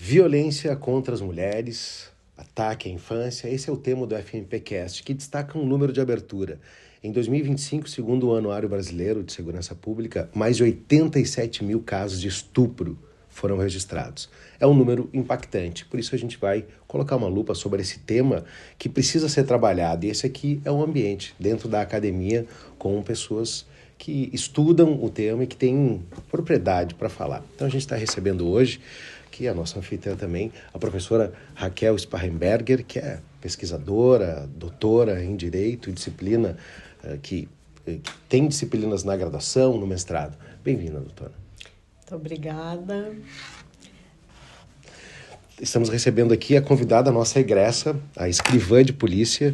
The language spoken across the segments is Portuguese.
Violência contra as mulheres, ataque à infância, esse é o tema do FMPcast, que destaca um número de abertura. Em 2025, segundo o Anuário Brasileiro de Segurança Pública, mais de 87 mil casos de estupro foram registrados. É um número impactante, por isso a gente vai colocar uma lupa sobre esse tema que precisa ser trabalhado. E esse aqui é um ambiente dentro da academia com pessoas que estudam o tema e que têm propriedade para falar. Então a gente está recebendo hoje aqui a nossa anfitriã também, a professora Raquel Sparrenberger, que é pesquisadora, doutora em Direito e disciplina, que tem disciplinas na graduação, no mestrado. Bem-vinda, doutora. Muito obrigada. Estamos recebendo aqui a convidada, a nossa egressa, a escrivã de polícia,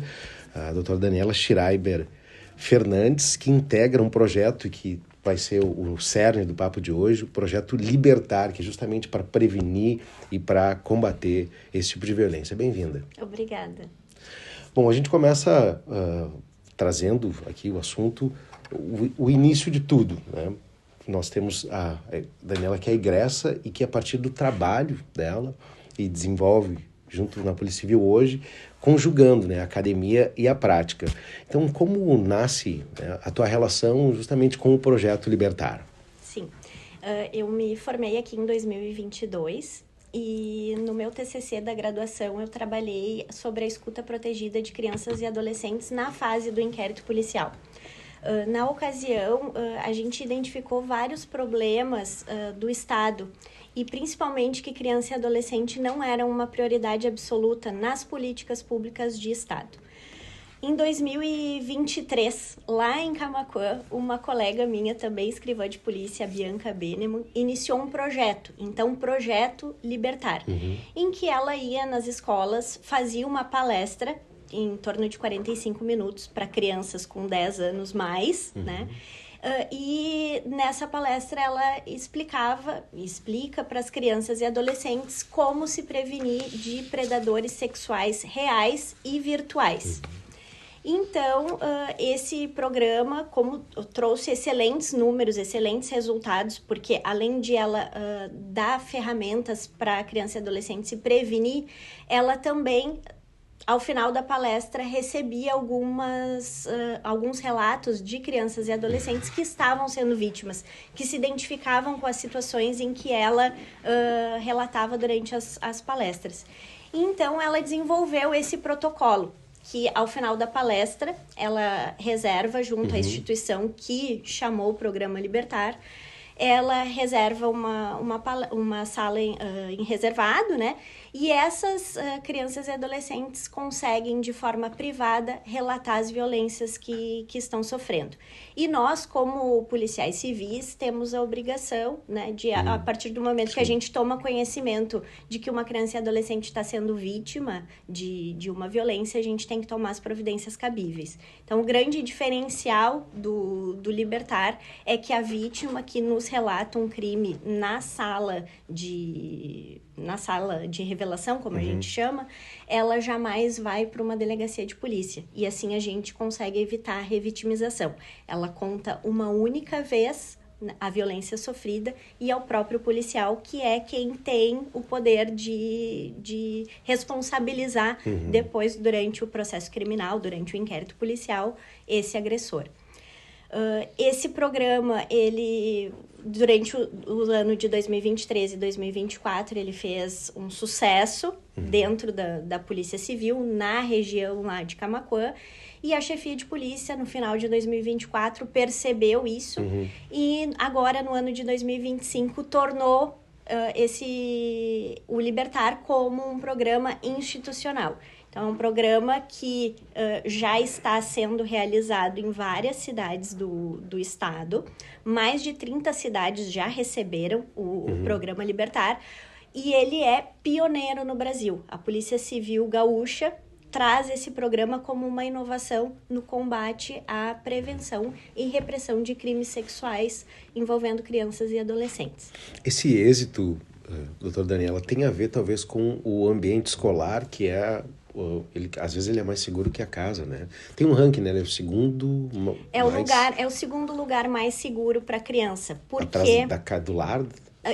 a doutora Daniela Schreiber Fernandes, que integra um projeto que vai ser o cerne do papo de hoje, o projeto Libertar, que é justamente para prevenir e para combater esse tipo de violência. Bem-vinda. Obrigada. Bom, a gente começa trazendo aqui o assunto, o início de tudo, né? Nós temos a Daniela, que é egressa e que a partir do trabalho dela e desenvolve junto na Polícia Civil hoje, conjugando, né, a academia e a prática. Então, como nasce, né, a tua relação justamente com o projeto Libertar? Sim, eu me formei aqui em 2022 e no meu TCC da graduação eu trabalhei sobre a escuta protegida de crianças e adolescentes na fase do inquérito policial. Na ocasião, a gente identificou vários problemas do Estado e principalmente que criança e adolescente não eram uma prioridade absoluta nas políticas públicas de Estado. Em 2023, lá em Camaquã, uma colega minha, também escrivã de polícia, a Bianca Beneman, iniciou um projeto, então Projeto Libertar, em que ela ia nas escolas, fazia uma palestra em torno de 45 minutos para crianças com 10 anos mais, né? E nessa palestra ela explica para as crianças e adolescentes como se prevenir de predadores sexuais reais e virtuais. Então, esse programa trouxe excelentes números, excelentes resultados, porque além de ela dar ferramentas para a criança e adolescente se prevenir, ela também, ao final da palestra, recebia alguns relatos de crianças e adolescentes que estavam sendo vítimas, que se identificavam com as situações em que ela relatava durante as palestras. Então, ela desenvolveu esse protocolo, que ao final da palestra, ela reserva junto à instituição que chamou o Programa Libertar, ela reserva uma sala em reservado, né? E essas crianças e adolescentes conseguem, de forma privada, relatar as violências que estão sofrendo. E nós, como policiais civis, temos a obrigação, né, de, a partir do momento que a gente toma conhecimento de que uma criança e adolescente está sendo vítima de uma violência, a gente tem que tomar as providências cabíveis. Então, o grande diferencial do Libertar é que a vítima que nos relata um crime na sala de revelação, como a gente chama, ela jamais vai para uma delegacia de polícia. E assim a gente consegue evitar a revitimização. Ela conta uma única vez a violência sofrida e ao próprio policial, que é quem tem o poder de responsabilizar depois, durante o processo criminal, durante o inquérito policial, esse agressor. Esse programa, ele, durante o ano de 2023 e 2024, ele fez um sucesso dentro da Polícia Civil, na região lá de Camaquã, e a chefia de polícia, no final de 2024, percebeu isso e agora, no ano de 2025, tornou o Libertar como um programa institucional. Então, é um programa que já está sendo realizado em várias cidades do estado. Mais de 30 cidades já receberam o programa Libertar. E ele é pioneiro no Brasil. A Polícia Civil Gaúcha traz esse programa como uma inovação no combate à prevenção e repressão de crimes sexuais envolvendo crianças e adolescentes. Esse êxito, doutora Daniela, tem a ver talvez com o ambiente escolar, que é... às vezes ele é mais seguro que a casa, né? Tem um ranking, né? Ele é o segundo... É o segundo lugar mais seguro para a criança. Porque... Atrás do lar?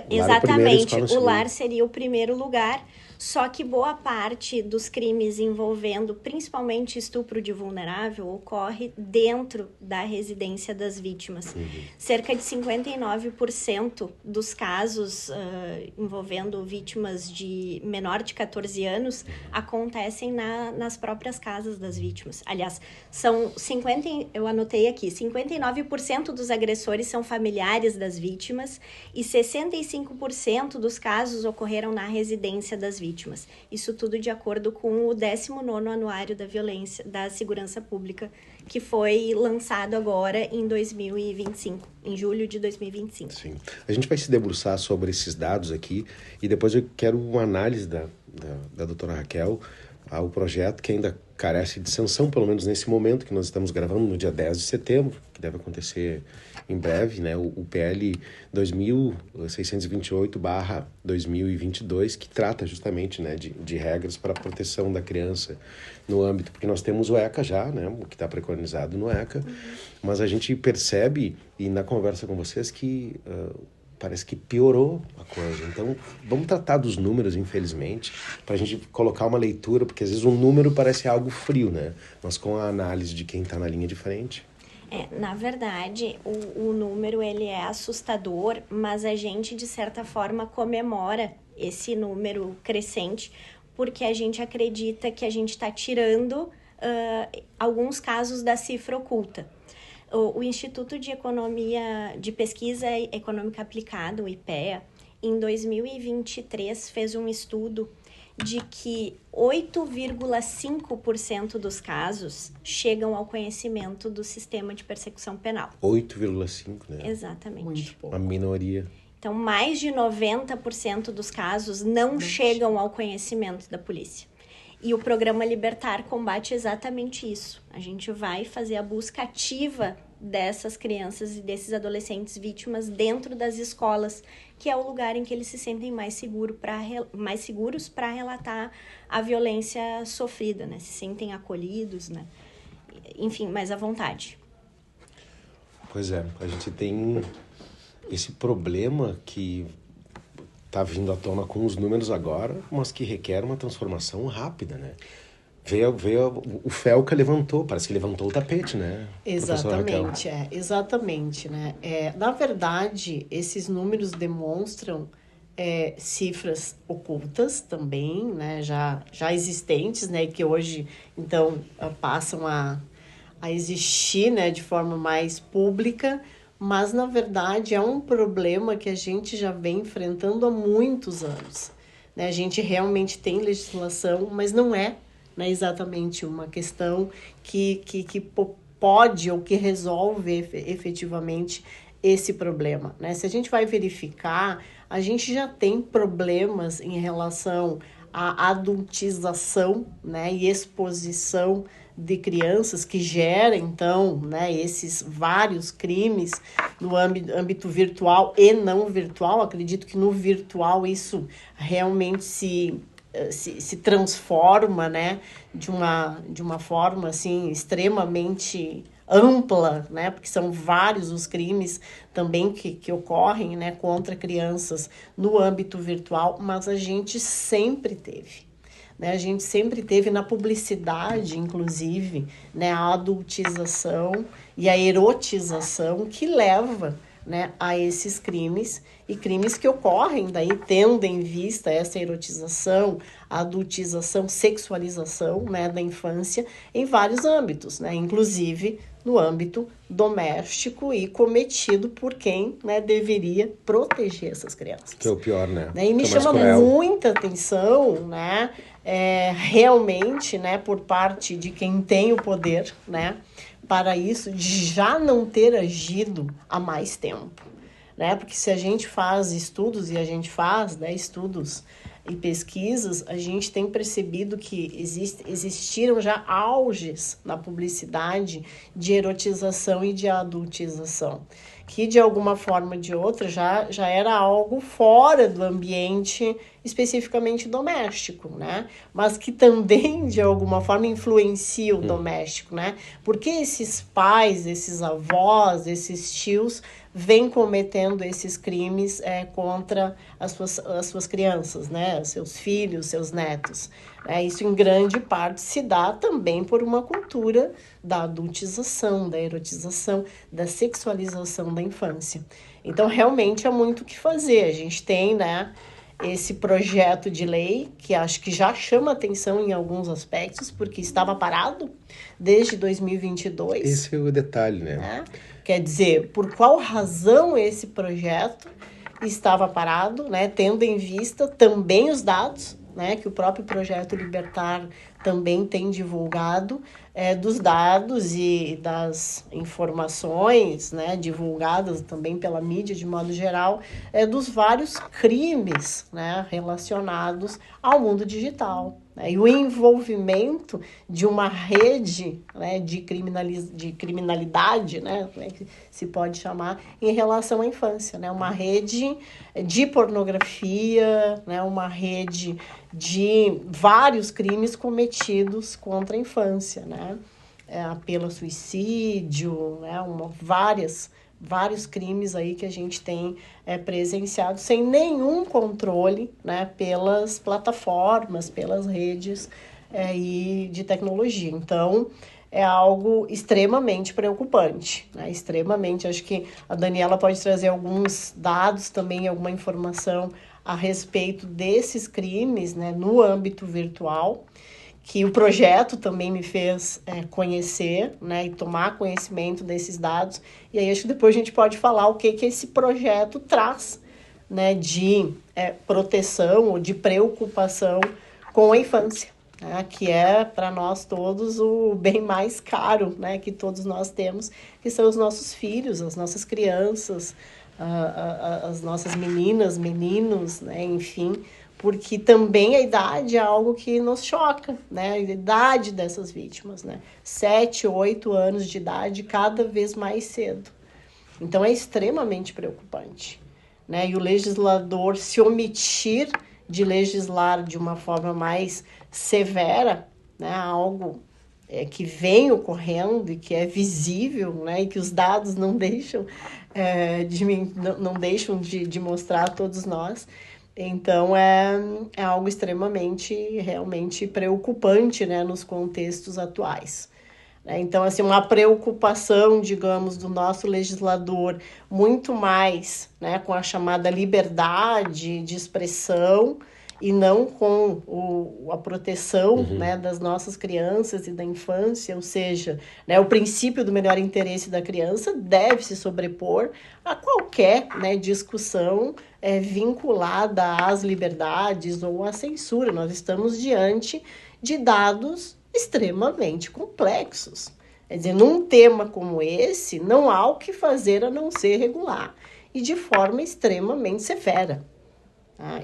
Exatamente, o lar seria o primeiro lugar, só que boa parte dos crimes envolvendo principalmente estupro de vulnerável ocorre dentro da residência das vítimas. Cerca de 59% dos casos envolvendo vítimas de menor de 14 anos acontecem nas próprias casas das vítimas. Aliás, eu anotei aqui, 59% dos agressores são familiares das vítimas e 65% dos casos ocorreram na residência das vítimas. Isso tudo de acordo com o 19º Anuário da Segurança Pública, que foi lançado agora em 2025, em julho de 2025. Sim. A gente vai se debruçar sobre esses dados aqui e depois eu quero uma análise da doutora Raquel ao projeto que ainda carece de sanção, pelo menos nesse momento que nós estamos gravando, no dia 10 de setembro, que deve acontecer em breve, né? O PL 2628/2022, que trata justamente, né, de regras para a proteção da criança no âmbito, porque nós temos o ECA já, né, o que está preconizado no ECA, mas a gente percebe, e na conversa com vocês, que parece que piorou a coisa. Então, vamos tratar dos números, infelizmente, para a gente colocar uma leitura, porque às vezes um número parece algo frio, né? Mas com a análise de quem está na linha de frente... Na verdade, o número ele é assustador, mas a gente, de certa forma, comemora esse número crescente, porque a gente acredita que a gente está tirando alguns casos da cifra oculta. O Instituto de Pesquisa Econômica Aplicada, o IPEA, em 2023 fez um estudo de que 8,5% dos casos chegam ao conhecimento do sistema de persecução penal. 8,5%, né? Exatamente. Muito pouco. A minoria. Então, mais de 90% dos casos não chegam ao conhecimento da polícia. E o Programa Libertar combate exatamente isso. A gente vai fazer a busca ativa dessas crianças e desses adolescentes vítimas dentro das escolas, que é o lugar em que eles se sentem mais seguros para relatar a violência sofrida, né? Se sentem acolhidos, né? Enfim, mais à vontade. Pois é, a gente tem esse problema que está vindo à tona com os números agora, mas que requer uma transformação rápida, né? O Felca levantou, parece que levantou o tapete, né? Exatamente, exatamente, né? Na verdade, esses números demonstram cifras ocultas também, né? Já existentes, né? Que hoje, então, passam a existir, né? De forma mais pública, mas, na verdade, é um problema que a gente já vem enfrentando há muitos anos, né? A gente realmente tem legislação, mas não é, né, exatamente uma questão que pode ou que resolve efetivamente esse problema, né? Se a gente vai verificar, a gente já tem problemas em relação à adultização, né, e exposição de crianças que gera, então, né, esses vários crimes no âmbito virtual e não virtual. Acredito que no virtual isso realmente se transforma, né, de uma forma assim extremamente ampla, né, porque são vários os crimes também que ocorrem, né, contra crianças no âmbito virtual, mas a gente sempre teve, né, na publicidade, inclusive, né, a adultização e a erotização que leva, né, a esses crimes, e crimes que ocorrem daí tendo em vista essa erotização, adultização, sexualização, né, da infância em vários âmbitos, né, inclusive no âmbito doméstico e cometido por quem, né, deveria proteger essas crianças. Que é o pior, né? E me chama muita atenção, né, realmente, né, por parte de quem tem o poder, né, para isso, de já não ter agido há mais tempo, né? Porque se a gente faz estudos, e a gente faz, né, estudos e pesquisas, a gente tem percebido que existiram já auges na publicidade de erotização e de adultização, que de alguma forma ou de outra já era algo fora do ambiente especificamente doméstico, né? Mas que também de alguma forma influencia o doméstico, né? Porque esses pais, esses avós, esses tios vêm cometendo esses crimes contra as suas crianças, né? Seus filhos, seus netos. Isso em grande parte se dá também por uma cultura da adultização, da erotização, da sexualização da infância. Então, realmente há muito o que fazer. A gente tem, né, esse projeto de lei, que acho que já chama atenção em alguns aspectos, porque estava parado desde 2022. Esse é o detalhe, né? Quer dizer, por qual razão esse projeto estava parado, né, tendo em vista também os dados, né, que o próprio Projeto Libertar também tem divulgado, dos dados e das informações, né, divulgadas também pela mídia de modo geral, dos vários crimes, né, relacionados ao mundo digital. E o envolvimento de uma rede, né, de criminalidade, né, como é que se pode chamar, em relação à infância, né, uma rede de pornografia, né, uma rede de vários crimes cometidos contra a infância, né, apelo a suicídio, né, vários crimes aí que a gente tem presenciado sem nenhum controle, né, pelas plataformas, pelas redes e de tecnologia. Então, é algo extremamente preocupante, né? Extremamente. Acho que a Daniela pode trazer alguns dados também, alguma informação a respeito desses crimes, né, no âmbito virtual, que o projeto também me fez conhecer, né, e tomar conhecimento desses dados. E aí acho que depois a gente pode falar o que esse projeto traz, né, de proteção ou de preocupação com a infância, né, que é para nós todos o bem mais caro, né, que todos nós temos, que são os nossos filhos, as nossas crianças, as nossas meninas, meninos, né, enfim, porque também a idade é algo que nos choca, né? A idade dessas vítimas, né? 7, 8 anos de idade, cada vez mais cedo. Então, é extremamente preocupante, né? E o legislador se omitir de legislar de uma forma mais severa, né? Algo que vem ocorrendo e que é visível, né? E que os dados não deixam, não deixam de mostrar a todos nós. Então, é algo extremamente, realmente preocupante, né, nos contextos atuais. Então, assim, uma preocupação, digamos, do nosso legislador muito mais, né, com a chamada liberdade de expressão e não com a proteção, né, das nossas crianças e da infância, ou seja, né, o princípio do melhor interesse da criança deve se sobrepor a qualquer, né, discussão vinculada às liberdades ou à censura. Nós estamos diante de dados extremamente complexos. Quer dizer, num tema como esse, não há o que fazer a não ser regular e de forma extremamente severa.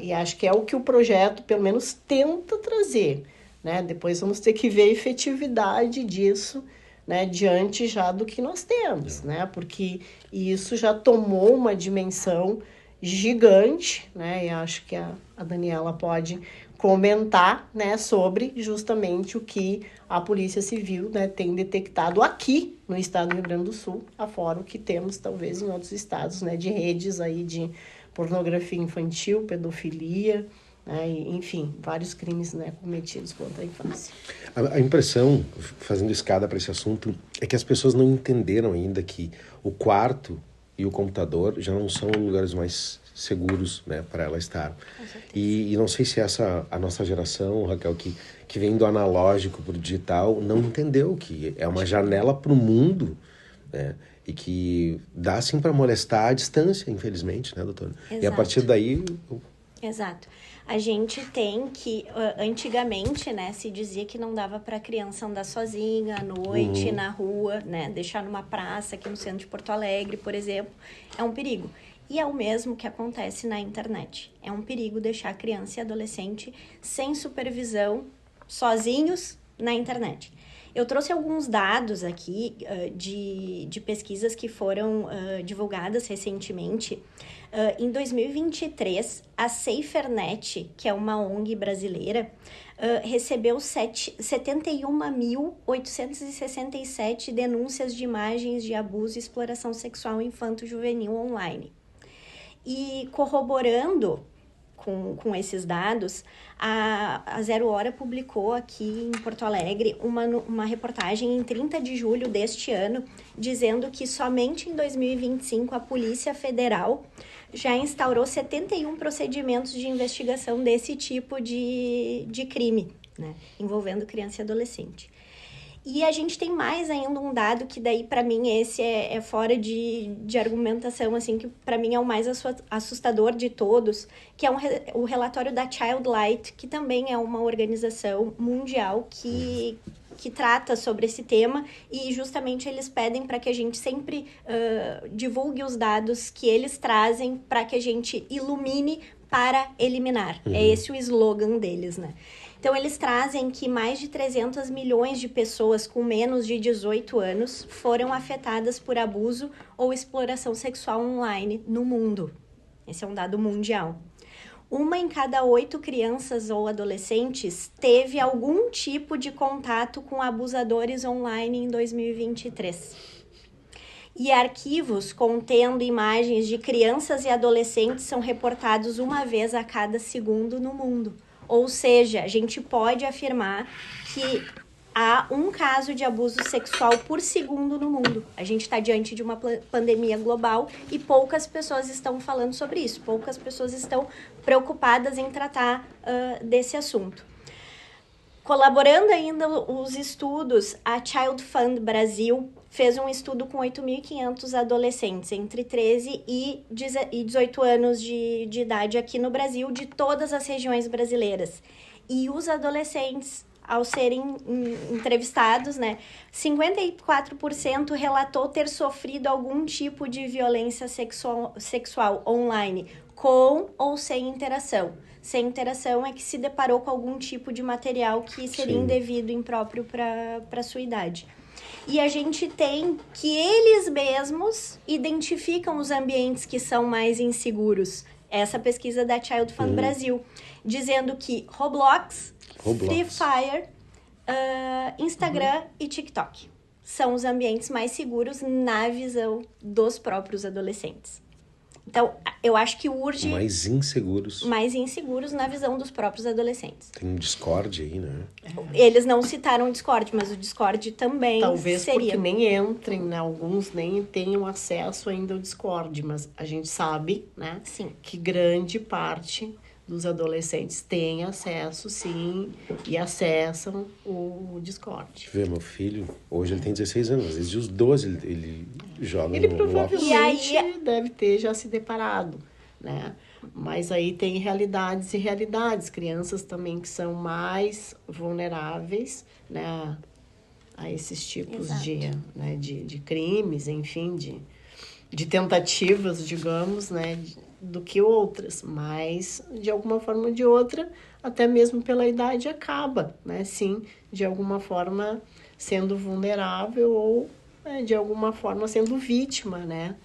E acho que é o que o projeto, pelo menos, tenta trazer, né? Depois vamos ter que ver a efetividade disso, né? Diante já do que nós temos, né? Porque isso já tomou uma dimensão gigante, né? E acho que a Daniela pode comentar, né, sobre justamente o que a Polícia Civil, né, tem detectado aqui no estado do Rio Grande do Sul, afora o que temos talvez em outros estados, né, de redes aí de pornografia infantil, pedofilia, né, enfim, vários crimes, né, cometidos contra a infância. A impressão, fazendo escada para esse assunto, é que as pessoas não entenderam ainda que o quarto e o computador já não são lugares mais seguros, né, para ela estar. E não sei se a nossa geração, Raquel, que vem do analógico para o digital, não entendeu que é uma janela para o mundo, né, e que dá sim para molestar à distância, infelizmente, né, doutora? Exato. E a partir daí... Exato. A gente tem que, antigamente, né, se dizia que não dava para a criança andar sozinha à noite, na rua, né, deixar numa praça aqui no centro de Porto Alegre, por exemplo, é um perigo. E é o mesmo que acontece na internet. É um perigo deixar criança e adolescente sem supervisão, sozinhos na internet. Eu trouxe alguns dados aqui de pesquisas que foram divulgadas recentemente. Em 2023, a SaferNet, que é uma ONG brasileira, recebeu 71.867 denúncias de imagens de abuso e exploração sexual infanto-juvenil online. E corroborando com esses dados, a Zero Hora publicou aqui em Porto Alegre uma reportagem em 30 de julho deste ano, dizendo que somente em 2025 a Polícia Federal já instaurou 71 procedimentos de investigação desse tipo de crime, né, envolvendo criança e adolescente. E a gente tem mais ainda um dado que daí, para mim, esse é fora de argumentação, assim, que para mim é o mais assustador de todos, que é o relatório da Childlight, que também é uma organização mundial que trata sobre esse tema, e justamente eles pedem para que a gente sempre divulgue os dados que eles trazem para que a gente ilumine para eliminar. É esse o slogan deles, né? Então, eles trazem que mais de 300 milhões de pessoas com menos de 18 anos foram afetadas por abuso ou exploração sexual online no mundo. Esse é um dado mundial. 1 em cada 8 crianças ou adolescentes teve algum tipo de contato com abusadores online em 2023. E arquivos contendo imagens de crianças e adolescentes são reportados 1 vez a cada segundo no mundo. Ou seja, a gente pode afirmar que há um caso de abuso sexual por segundo no mundo. A gente está diante de uma pandemia global e poucas pessoas estão falando sobre isso. Poucas pessoas estão preocupadas em tratar desse assunto. Colaborando ainda os estudos, a Child Fund Brasil fez um estudo com 8.500 adolescentes entre 13 e 18 anos de idade aqui no Brasil, de todas as regiões brasileiras. E os adolescentes, ao serem entrevistados, né, 54% relatou ter sofrido algum tipo de violência sexual online, com ou sem interação. Sem interação é que se deparou com algum tipo de material que seria indevido, impróprio para sua idade. E a gente tem que eles mesmos identificam os ambientes que são mais inseguros. Essa pesquisa da Child Fund Brasil, dizendo que Roblox. Free Fire, Instagram e TikTok são os ambientes mais seguros na visão dos próprios adolescentes. Então, eu acho que urge... Mais inseguros na visão dos próprios adolescentes. Tem um Discord aí, né? Eles não citaram o Discord, mas o Discord também talvez seria... porque nem entrem, né? Alguns nem tenham acesso ainda ao Discord, mas a gente sabe, né? Sim. Que grande parte dos adolescentes têm acesso, sim, e acessam o Discord. Vê, meu filho, hoje ele tem 16 anos, às vezes os 12 ele joga ele no provavelmente E aí... deve ter já se deparado, né? Mas aí tem realidades e realidades. Crianças também que são mais vulneráveis, né, a esses tipos de crimes, enfim, de tentativas, digamos, né, do que outras, mas de alguma forma ou de outra, até mesmo pela idade, acaba, né? Sim, de alguma forma sendo vulnerável ou de alguma forma sendo vítima, né?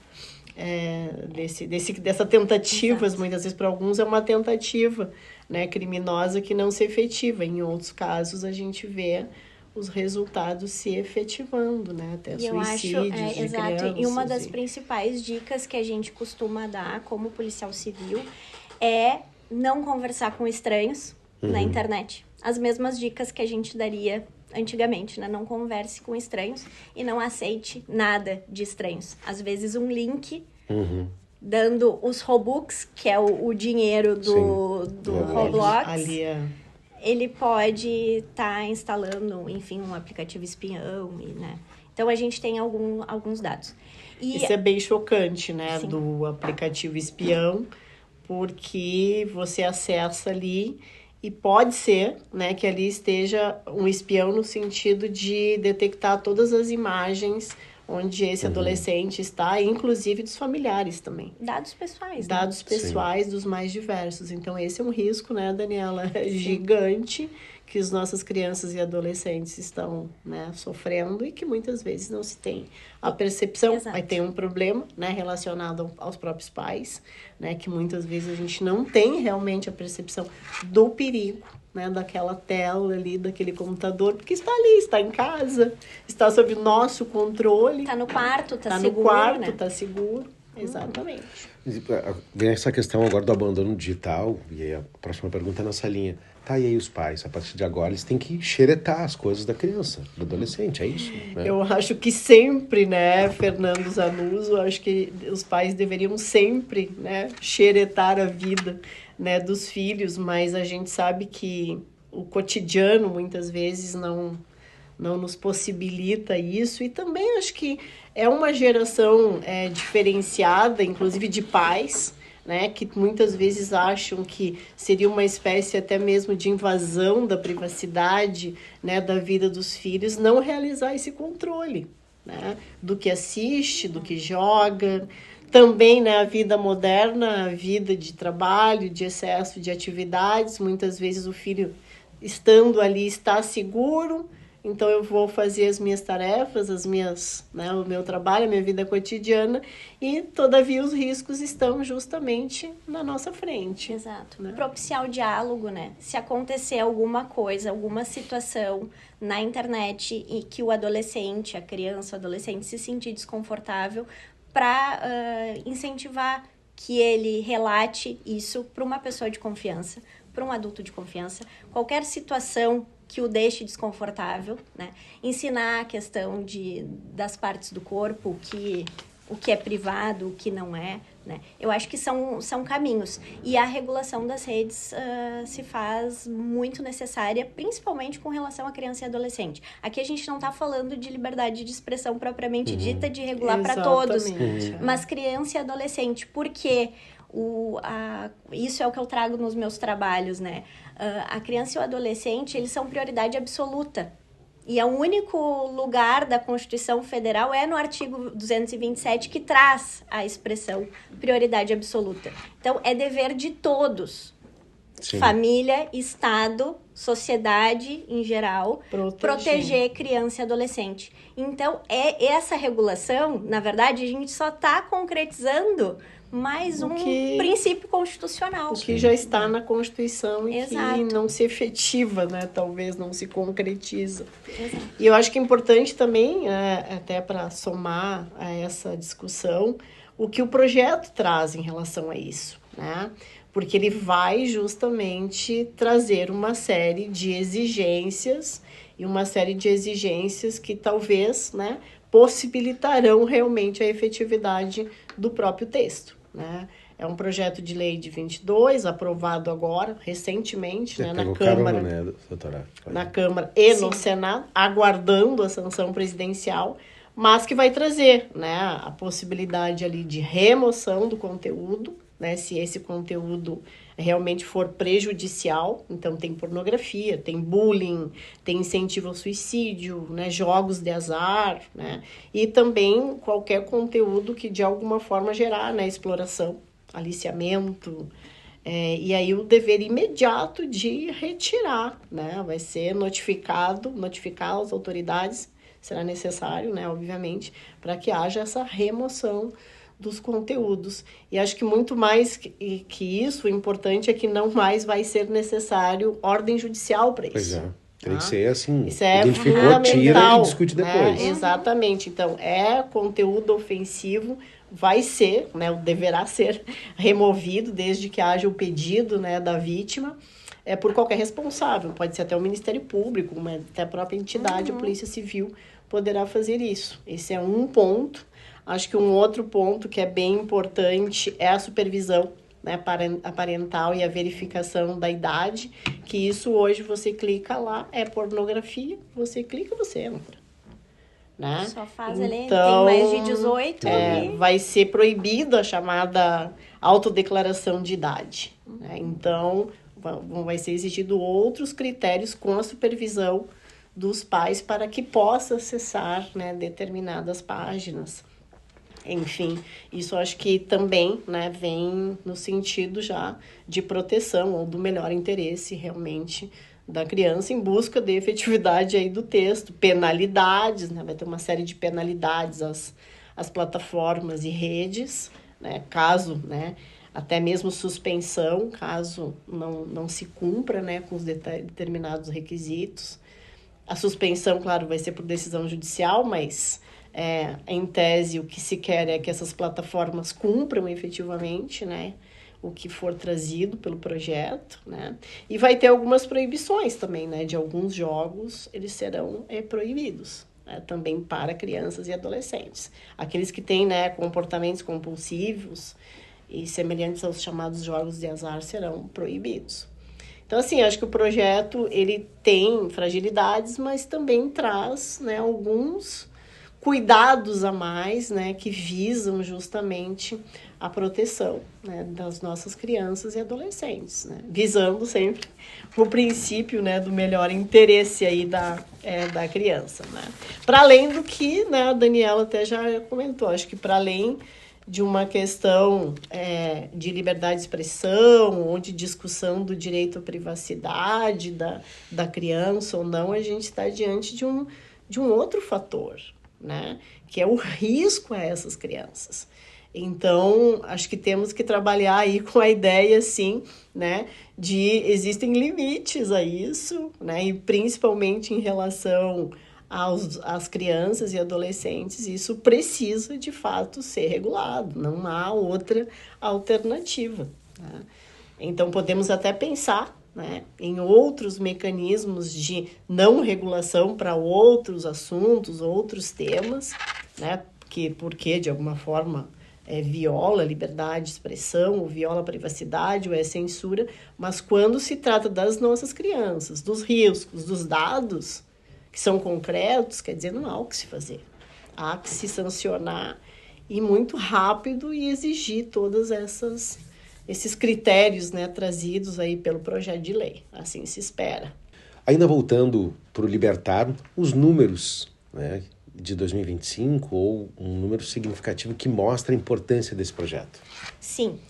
Dessa tentativa. Exato. Muitas vezes para alguns é uma tentativa, né, criminosa que não se efetiva. Em outros casos a gente vê os resultados se efetivando, né? Até suicídios de exato. crianças. E uma das principais dicas que a gente costuma dar como policial civil é não conversar com estranhos na internet. As mesmas dicas que a gente daria antigamente, né? Não converse com estranhos e não aceite nada de estranhos. Às vezes um link dando os Robux, que é o dinheiro do Roblox. Ali ele pode estar instalando, enfim, um aplicativo espião, né? Então, a gente tem alguns dados. Isso é bem chocante, né? Sim. Do aplicativo espião, porque você acessa ali e pode ser, né, que ali esteja um espião no sentido de detectar todas as imagens onde esse adolescente está, inclusive dos familiares também. Dados pessoais. Dados pessoais dos mais diversos. Então, esse é um risco, né, Daniela, gigante, que as nossas crianças e adolescentes estão, né, sofrendo e que muitas vezes não se tem a percepção. Exato. Aí tem um problema, né, relacionado aos próprios pais, né, que muitas vezes a gente não tem realmente a percepção do perigo, né, daquela tela ali, daquele computador, porque está ali, está em casa, está sob nosso controle. Está no quarto, está no seguro, quarto, né? está seguro. Exatamente. Vem essa questão agora do abandono digital, e aí a próxima pergunta é nessa linha. Tá, e aí os pais, a partir de agora, eles têm que xeretar as coisas da criança, do adolescente, é isso? Né? Eu acho que sempre, né, Fernando Zanuso, acho que os pais deveriam sempre, né, xeretar a vida, né, dos filhos, mas a gente sabe que o cotidiano, muitas vezes, não nos possibilita isso, e também acho que é uma geração diferenciada, inclusive de pais, né, que muitas vezes acham que seria uma espécie até mesmo de invasão da privacidade, né, da vida dos filhos, não realizar esse controle, né, do que assiste, do que joga. Também, né, a vida moderna, a vida de trabalho, de excesso de atividades, muitas vezes o filho estando ali está seguro, então eu vou fazer as minhas tarefas, né, o meu trabalho, a minha vida cotidiana, e todavia os riscos estão justamente na nossa frente. Exato. Né? Propiciar o diálogo, né? Se acontecer alguma coisa, alguma situação na internet e que o adolescente, a criança, o adolescente se sentir desconfortável, para incentivar que ele relate isso para uma pessoa de confiança, para um adulto de confiança, qualquer situação que o deixe desconfortável, né? Ensinar a questão das partes do corpo, o que é privado, o que não é, né? Eu acho que são caminhos. E a regulação das redes se faz muito necessária, principalmente com relação à criança e adolescente. Aqui a gente não está falando de liberdade de expressão propriamente dita, de regular para todos, mas criança e adolescente, porque isso é o que eu trago nos meus trabalhos, né? A criança e o adolescente, eles são prioridade absoluta. E o único lugar da Constituição Federal é no artigo 227, que traz a expressão prioridade absoluta. Então, é dever de todos, Sim. Família, Estado, sociedade em geral, proteger criança e adolescente. Então, essa regulação, na verdade, a gente só está concretizando mais um princípio constitucional. O que já está na Constituição e Exato. que não se efetiva, né? Talvez não se concretiza. Exato. E eu acho que é importante também, até para somar a essa discussão, o que o projeto traz em relação a isso, né? Porque ele vai justamente trazer uma série de exigências e uma série de exigências que talvez, né, possibilitarão realmente a efetividade do próprio texto. Né? É um projeto de lei de 22, aprovado agora, recentemente, né, na Câmara, né, doutora? Na Câmara e Sim. no Senado, aguardando a sanção presidencial, mas que vai trazer, né, a possibilidade ali de remoção do conteúdo, né, se esse conteúdo realmente for prejudicial. Então tem pornografia, tem bullying, tem incentivo ao suicídio, né, jogos de azar, né, e também qualquer conteúdo que de alguma forma gerar, né, exploração, aliciamento, e aí o dever imediato de retirar, né, vai ser notificar as autoridades, será necessário, né, obviamente, para que haja essa remoção dos conteúdos. E acho que muito mais que isso, o importante é que não mais vai ser necessário ordem judicial para isso. Pois é. Tem que ser assim, isso é identificou, tira e discute depois. Né? Exatamente. Então, conteúdo ofensivo, vai ser, né, deverá ser removido desde que haja o pedido, né, da vítima, por qualquer responsável. Pode ser até o Ministério Público, até a própria entidade, a Polícia Civil, poderá fazer isso. Esse é um ponto. Acho que um outro ponto que é bem importante é a supervisão, né, a parental e a verificação da idade, que isso hoje você clica lá, é pornografia, você clica, você entra. Né? Só faz então, tem mais de 18. Vai ser proibida a chamada autodeclaração de idade. Né? Então, vai ser exigido outros critérios com a supervisão dos pais para que possa acessar, né, determinadas páginas. Enfim, isso acho que também, né, vem no sentido já de proteção ou do melhor interesse realmente da criança em busca de efetividade aí do texto, penalidades, né? Vai ter uma série de penalidades às plataformas e redes, né? Caso, né? Até mesmo suspensão, caso não se cumpra, né? Com os determinados requisitos. A suspensão, claro, vai ser por decisão judicial, mas em tese o que se quer é que essas plataformas cumpram efetivamente, né? O que for trazido pelo projeto, né? E vai ter algumas proibições também, né? De alguns jogos, eles serão proibidos, né? Também para crianças e adolescentes. Aqueles que têm, né, comportamentos compulsivos e semelhantes aos chamados jogos de azar serão proibidos. Então, assim, acho que o projeto, ele tem fragilidades, mas também traz, né, alguns cuidados a mais, né, que visam justamente a proteção, né, das nossas crianças e adolescentes, né, visando sempre o princípio, né, do melhor interesse aí da criança, né. Para além do que, né, a Daniela até já comentou, acho que para além de uma questão de liberdade de expressão ou de discussão do direito à privacidade da criança ou não, a gente está diante de um outro fator, né? Que é o risco a essas crianças. Então, acho que temos que trabalhar aí com a ideia, sim, né, existem limites a isso, né, e principalmente em relação às crianças e adolescentes, isso precisa, de fato, ser regulado, não há outra alternativa, né? Então, podemos até pensar, né, em outros mecanismos de não regulação para outros assuntos, outros temas, né, porque de alguma forma viola a liberdade de expressão, ou viola a privacidade, ou é censura, mas quando se trata das nossas crianças, dos riscos, dos dados que são concretos, quer dizer, não há o que se fazer. Há que se sancionar e muito rápido e exigir todas esses critérios, né, trazidos aí pelo projeto de lei. Assim se espera. Ainda voltando para o Libertar, os números, né, de 2025 ou um número significativo que mostra a importância desse projeto. Sim,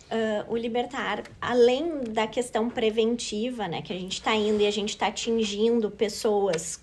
o Libertar, além da questão preventiva, né, que a gente está indo e a gente está atingindo pessoas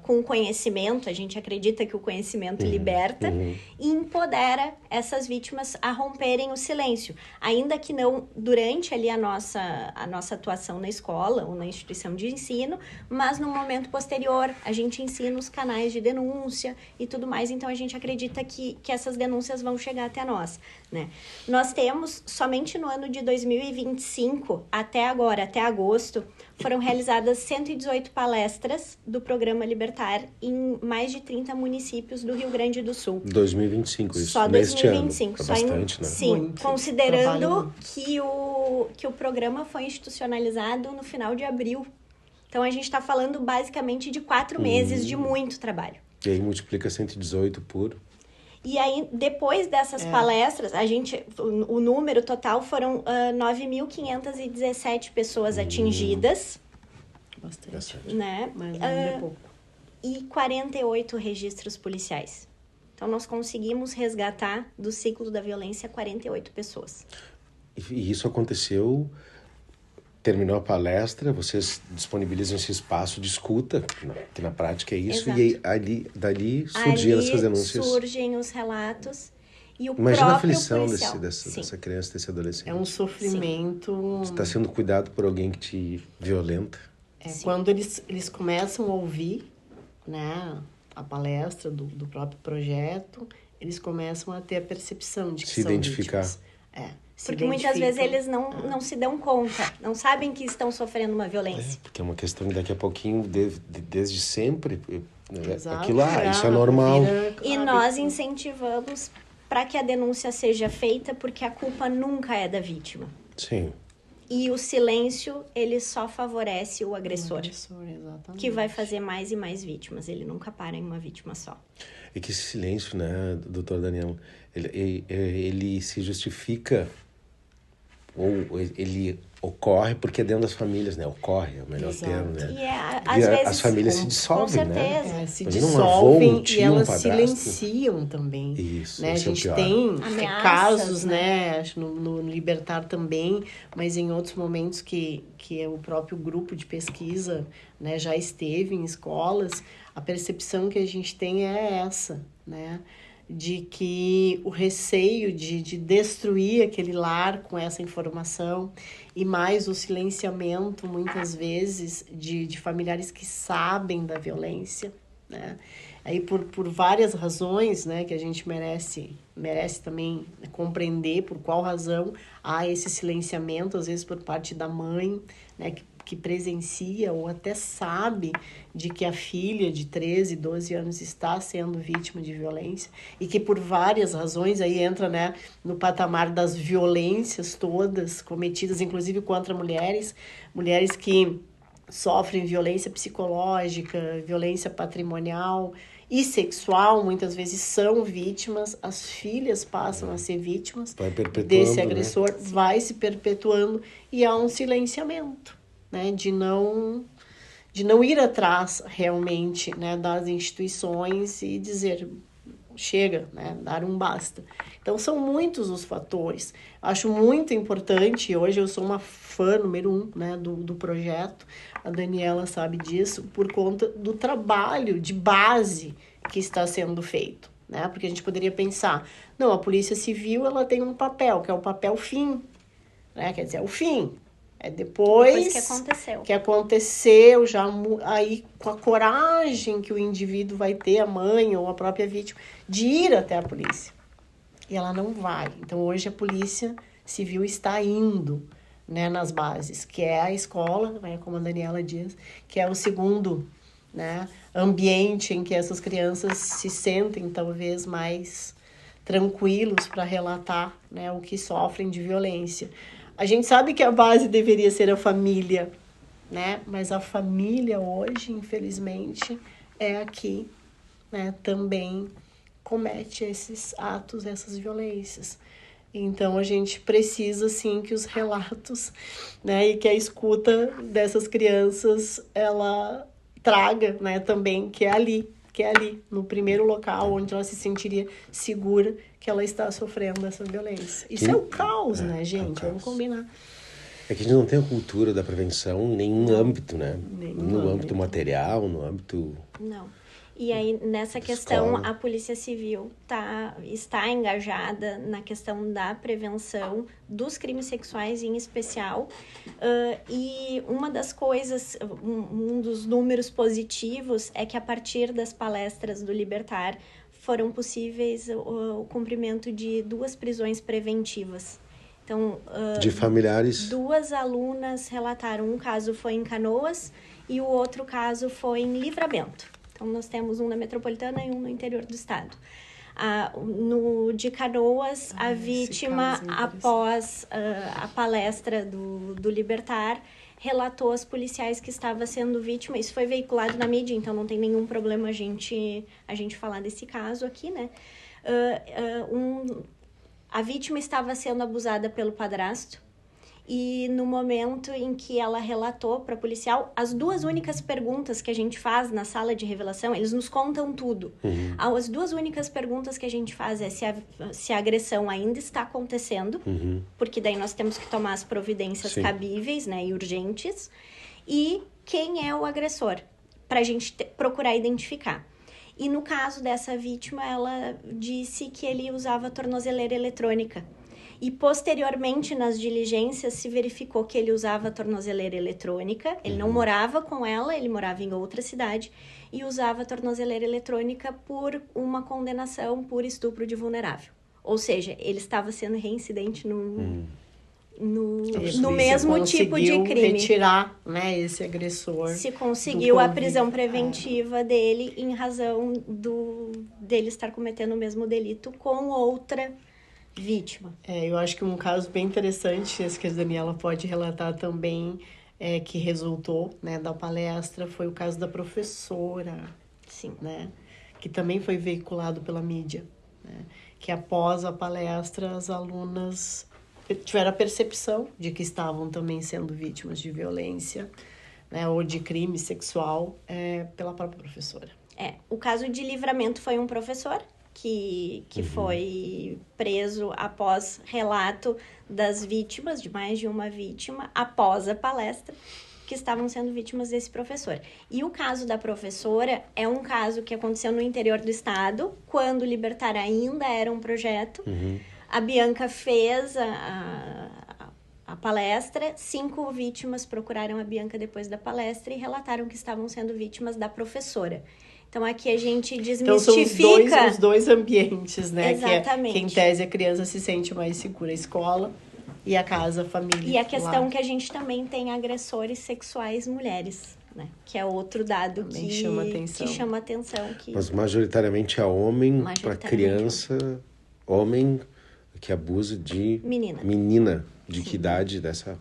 com conhecimento, a gente acredita que o conhecimento liberta e empodera essas vítimas a romperem o silêncio, ainda que não durante ali a nossa atuação na escola ou na instituição de ensino, mas no momento posterior a gente ensina os canais de denúncia e tudo mais, então a gente acredita que essas denúncias vão chegar até nós, né? Nós temos, somente no ano de 2025, até agora, até agosto, foram realizadas 118 palestras do Programa Libertar em mais de 30 municípios do Rio Grande do Sul. 2025, isso. Só neste 2025. ano. É bastante, né? Sim, muito. considerando que o programa foi institucionalizado no final de abril. Então, a gente está falando basicamente de 4 meses de muito trabalho. E aí multiplica 118 por... E aí, depois dessas palestras, o número total foram 9.517 pessoas atingidas. Bastante. Né? Mas ainda é pouco. E 48 registros policiais. Então, nós conseguimos resgatar do ciclo da violência 48 pessoas. E isso aconteceu... Terminou a palestra, vocês disponibilizam esse espaço de escuta, que na prática é isso, Exato. E aí, dali surgiram essas denúncias. Surgem os relatos e o Imagina a próprio aflição policial. dessa criança, desse adolescente. É um sofrimento... Você está sendo cuidado por alguém que te violenta. Quando eles começam a ouvir, né, a palestra do próprio projeto, eles começam a ter a percepção de que Se são identificar. vítimas. Porque muitas vezes eles não se dão conta, não sabem que estão sofrendo uma violência. Porque é uma questão que daqui a pouquinho, desde sempre, né, Exato, aquilo isso é normal. E nós incentivamos para que a denúncia seja feita, porque a culpa nunca é da vítima. Sim. E o silêncio, ele só favorece o agressor. Exatamente. Que vai fazer mais e mais vítimas. Ele nunca para em uma vítima só. E que esse silêncio, né, doutor Daniel, ele se justifica ou ele ocorre porque é dentro das famílias, né? Ocorre, é o melhor Exato. termo, né? E às vezes, as famílias se dissolvem, com né? certeza. Se Imagina um avô, dissolvem um tio, e elas um padrasto. silenciam também. Isso, né? A esse é o gente pior. tem Ameaças, casos, né? Acho no Libertar também, mas em outros momentos que o próprio grupo de pesquisa, né, já esteve em escolas, a percepção que a gente tem é essa, né? De que o receio de destruir aquele lar com essa informação e mais o silenciamento, muitas vezes, de familiares que sabem da violência, né? Aí por várias razões, né, que a gente merece também compreender por qual razão há esse silenciamento, às vezes por parte da mãe, né, que presencia ou até sabe de que a filha de 13, 12 anos está sendo vítima de violência e que por várias razões, aí entra, né, no patamar das violências todas cometidas, inclusive contra mulheres que sofrem violência psicológica, violência patrimonial e sexual, muitas vezes são vítimas, as filhas passam a ser vítimas desse agressor, né? Vai se perpetuando e há um silenciamento, né, de não ir atrás realmente, né, das instituições e dizer chega, né, dar um basta. Então são muitos os fatores. Acho muito importante, hoje eu sou uma fã número 1, né, do projeto, a Daniela sabe disso, por conta do trabalho de base que está sendo feito, né? Porque a gente poderia pensar, não, a Polícia Civil ela tem um papel, que é o papel fim, né? Quer dizer, é o fim. É depois que aconteceu, já aí com a coragem que o indivíduo vai ter, a mãe ou a própria vítima, de ir até a polícia. E ela não vai. Então, hoje a Polícia Civil está indo, né, nas bases, que é a escola, né, como a Daniela diz, que é o segundo, né, ambiente em que essas crianças se sentem talvez mais tranquilos para relatar, né, o que sofrem de violência. A gente sabe que a base deveria ser a família, né, mas a família hoje, infelizmente, é a que, né, também comete esses atos, essas violências. Então, a gente precisa, sim, que os relatos, né, e que a escuta dessas crianças, ela traga, né, também que é ali, no primeiro local onde ela se sentiria segura que ela está sofrendo essa violência. Isso é o caos, né, gente? Vamos combinar. É que a gente não tem a cultura da prevenção em nenhum âmbito, né? No âmbito material, no âmbito... Não. E aí, nessa questão, a Polícia Civil está engajada na questão da prevenção dos crimes sexuais em especial. E uma das coisas, um dos números positivos é que a partir das palestras do Libertar foram possíveis o cumprimento de 2 prisões preventivas. Então, de familiares? 2 alunas relataram, um caso foi em Canoas e o outro caso foi em Livramento. Então, nós temos um na metropolitana e um no interior do estado. No de Canoas, a vítima, após a palestra do Libertar, relatou aos policiais que estava sendo vítima. Isso foi veiculado na mídia, então não tem nenhum problema a gente falar desse caso aqui, né? A vítima estava sendo abusada pelo padrasto. E no momento em que ela relatou para o policial, as 2 únicas perguntas que a gente faz na sala de revelação, eles nos contam tudo. Uhum. As 2 únicas perguntas que a gente faz é se a agressão ainda está acontecendo, uhum, porque daí nós temos que tomar as providências sim, cabíveis, né, e urgentes, e quem é o agressor, para a gente procurar identificar. E no caso dessa vítima, ela disse que ele usava tornozeleira eletrônica. E, posteriormente, nas diligências, se verificou que ele usava tornozeleira eletrônica. Ele não morava com ela, ele morava em outra cidade. E usava tornozeleira eletrônica por uma condenação por estupro de vulnerável. Ou seja, ele estava sendo reincidente no mesmo tipo de crime. Retirar, né, esse agressor. Se conseguiu a prisão preventiva dele em razão dele estar cometendo o mesmo delito com outra vítima. Eu acho que um caso bem interessante, esse que a Daniela pode relatar também, que resultou, né, da palestra, foi o caso da professora. Sim. Né, que também foi veiculado pela mídia. Né, que após a palestra, as alunas tiveram a percepção de que estavam também sendo vítimas de violência, né, ou de crime sexual pela própria professora. O caso de Livramento foi um professor que foi preso após relato das vítimas, de mais de uma vítima, após a palestra, que estavam sendo vítimas desse professor. E o caso da professora é um caso que aconteceu no interior do estado, quando o Libertar ainda era um projeto. A Bianca fez a palestra, 5 vítimas procuraram a Bianca depois da palestra e relataram que estavam sendo vítimas da professora. Então, aqui a gente desmistifica... Então, são os dois ambientes, né? Exatamente. Que em tese, a criança se sente mais segura. A escola e a casa, a família. E a questão lá. Que a gente também tem agressores sexuais mulheres, né? Que é outro dado que chama atenção. Mas majoritariamente é homem para criança, homem que abusa de menina. De que idade dessa?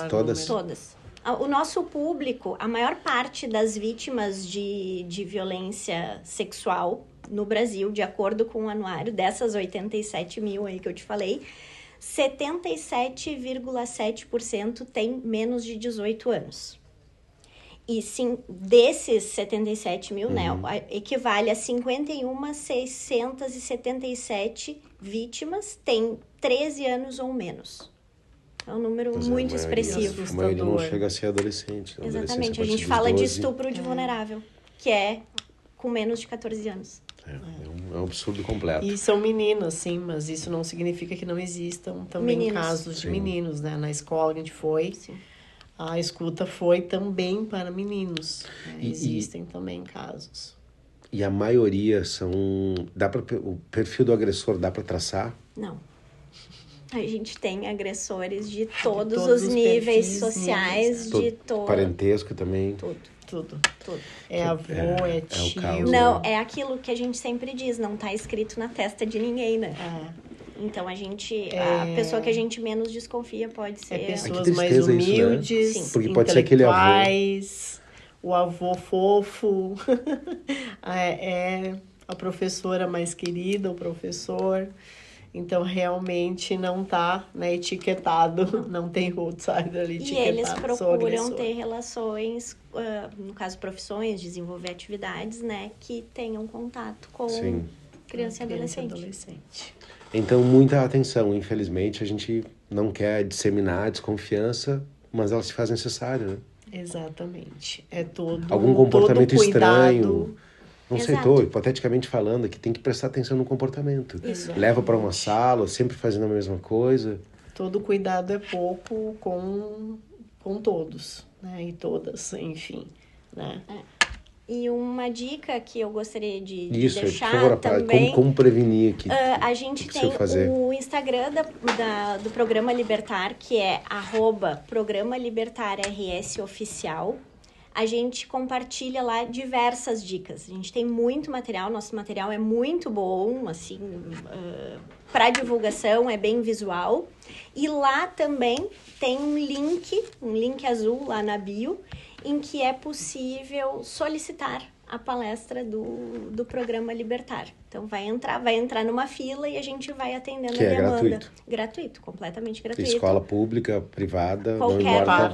Todas. O nosso público, a maior parte das vítimas de violência sexual no Brasil, de acordo com o anuário, dessas 87 mil aí que eu te falei, 77,7% tem menos de 18 anos. E sim, desses 77 mil, né, equivale a 51.677 vítimas, tem 13 anos ou menos. É um número muito expressivo. A maioria não chega a ser adolescente. Exatamente, a gente fala de estupro de vulnerável, que é com menos de 14 anos. É um absurdo completo. E são meninas, sim, mas isso não significa que não existam também casos de meninos, né? Na escola a gente foi, a escuta foi também para meninos. Né? Existem também casos. E a maioria são... o perfil do agressor dá para traçar? Não. A gente tem agressores de todos os níveis sociais, de todo... Parentesco também? Tudo. É avô, é tio. Não, é aquilo que a gente sempre diz, não tá escrito na testa de ninguém, né? Então, a pessoa que a gente menos desconfia pode ser... pessoas mais humildes, isso, né? Porque pode ser aquele avô. O avô fofo, a professora mais querida, o professor... Então, realmente não está, né, etiquetado, não tem outsider ali etiquetado. E eles procuram ter relações, no caso, profissões, desenvolver atividades, né, que tenham contato com criança e adolescente. Então, muita atenção. Infelizmente, a gente não quer disseminar a desconfiança, mas ela se faz necessária, né? Exatamente. É todo algum comportamento todo cuidado, estranho... Não sei, hipoteticamente falando, que tem que prestar atenção no comportamento. Exatamente. Leva para uma sala, sempre fazendo a mesma coisa. Todo cuidado é pouco com todos, né? E todas, enfim, né? E uma dica que eu gostaria de deixar por favor, também... Como prevenir aqui? A gente tem o Instagram do Programa Libertar, que é @Programa Libertar RS Oficial. A gente compartilha lá diversas dicas. A gente tem muito material, nosso material é muito bom, assim, para divulgação, é bem visual. E lá também tem um link azul lá na bio, em que é possível solicitar a palestra do Programa Libertar. Então, vai entrar numa fila e a gente vai atendendo a demanda. Gratuito, completamente gratuito. Escola pública, privada, qualquer lugar.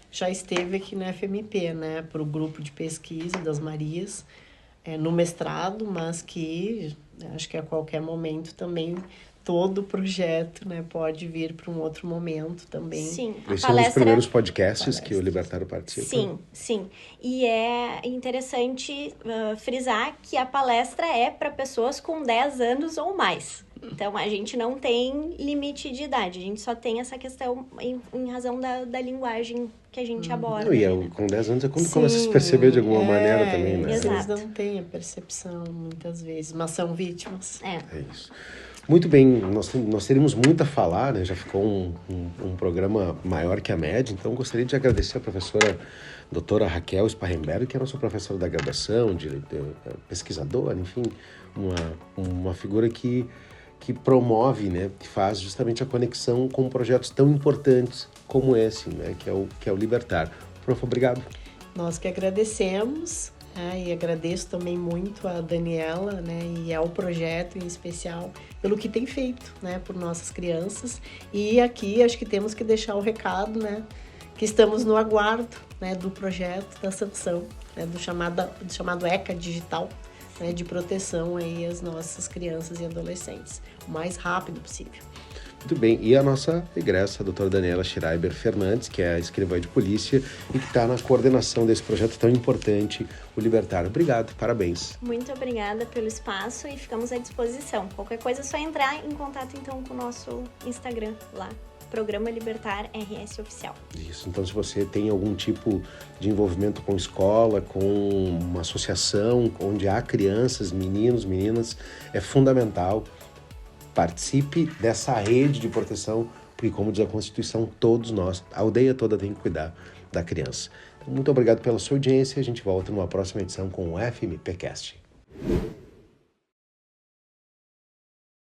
Já esteve aqui na FMP, né, para o grupo de pesquisa das Marias, no mestrado, mas que acho que a qualquer momento também todo o projeto, né, pode vir para um outro momento também. Sim, esse é um dos primeiros podcasts que o Libertário participa. Sim. E é interessante frisar que a palestra é para pessoas com 10 anos ou mais. Então, a gente não tem limite de idade, a gente só tem essa questão em razão da linguagem que a gente aborda. Com 10 anos é quando começa a se perceber de alguma maneira também, né? Eles não têm a percepção, muitas vezes, mas são vítimas. É isso. Muito bem, nós teríamos muito a falar, né? Já ficou um programa maior que a média, então gostaria de agradecer a professora doutora Raquel Sparrenberg, que é a nossa professora da graduação, pesquisadora, enfim, uma figura que promove, né, que faz justamente a conexão com projetos tão importantes como esse, né, que é o Libertar. Prof, obrigado. Nós que agradecemos, E agradeço também muito a Daniela, né, e ao projeto em especial pelo que tem feito, né, por nossas crianças. E aqui acho que temos que deixar o recado, né, que estamos no aguardo, né, do projeto da sanção, né, do chamado ECA Digital, né, de proteção aí às nossas crianças e adolescentes, o mais rápido possível. Muito bem, e a nossa egressa, a doutora Daniela Schreiber Fernandes, que é a escrivã de polícia e que está na coordenação desse projeto tão importante, o Libertar. Obrigado, parabéns. Muito obrigada pelo espaço e ficamos à disposição. Qualquer coisa é só entrar em contato então com o nosso Instagram lá, Programa Libertar RS Oficial. Isso, então se você tem algum tipo de envolvimento com escola, com uma associação onde há crianças, meninos, meninas, é fundamental. Participe dessa rede de proteção, porque, como diz a Constituição, todos nós, a aldeia toda tem que cuidar da criança. Então, muito obrigado pela sua audiência. A gente volta numa próxima edição com o FMPcast.